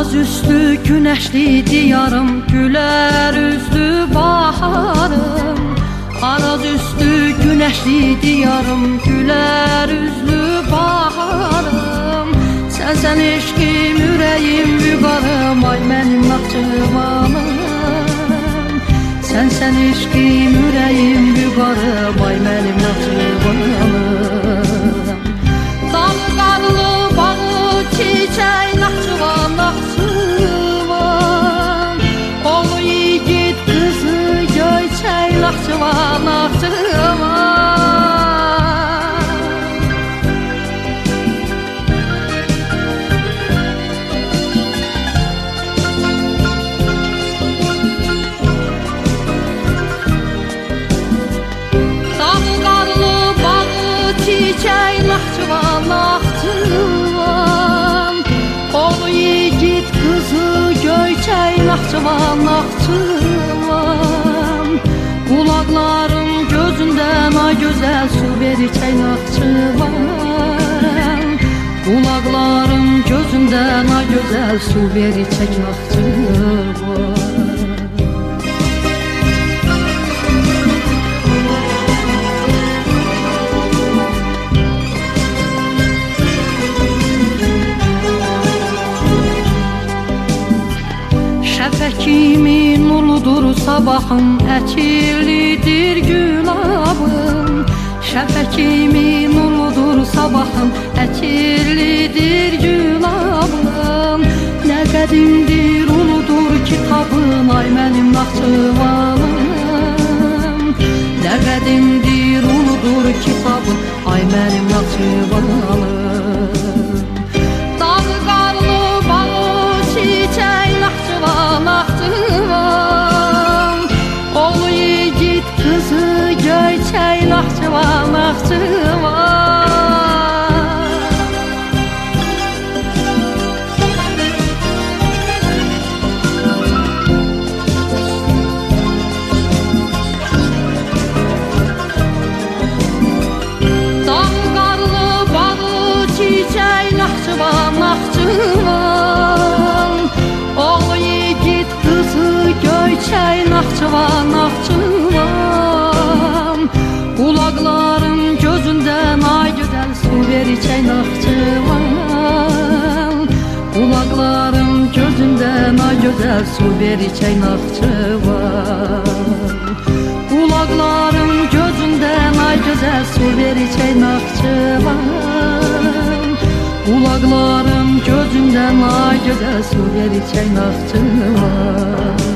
Araz üstü güneşli diyarım, güler yüzlü baharım. Araz üstü güneşli diyarım, güler yüzlü baharım. Sen eşkim yüreğim yukarım, ay benim Naxçıvanım. Sen eşkim yüreğim yukarım, ay benim Naxçıvanım. Dalı qarlı bağı çiçək Naxçıvan, Naxçıvan. Oğlu yiğit kızı göyçək Naxçıvan, Naxçıvan. Dalı qarlı bağı çiçək Naxçıvan, Naxçıvan. Oğlu yiğit kızı göyçək Naxçıvan, Naxçıvan. Kulaklarım gözünden ay güzel su vericək Naxçıvan. Kulaklarım gözünden ay güzel su vericək Naxçıvan. Şəfəkimin uludur sabahım, əkilidir gülabım. Şəfəkimin uludur sabahım, əkilidir gülabım. Nə qədimdir uludur kitabım, ay mənim Naxçıvanım. Nə qədimdir uludur kitabım, ay mənim Naxçıvanım. Dağı qarlı bağı çiçək Naxçıvan, Naxçıvan. Oğlu yiğit kızı göyçək Naxçıvan, Naxçıvan. Dağı qarlı bağı çiçək Naxçıvan, Naxçıvan. Oğlu yiğit kızı göyçək Naxçıvan, Naxçıvan. Kulaklarım gözünden ay güzel su vericək Naxçıvan. Kulaklarım gözünden ay güzel su vericək Naxçıvan. Kulaklarım gözünden ay güzel su vericək Naxçıvan. Kulaklarım gözünden ay güzel su vericək Naxçıvan.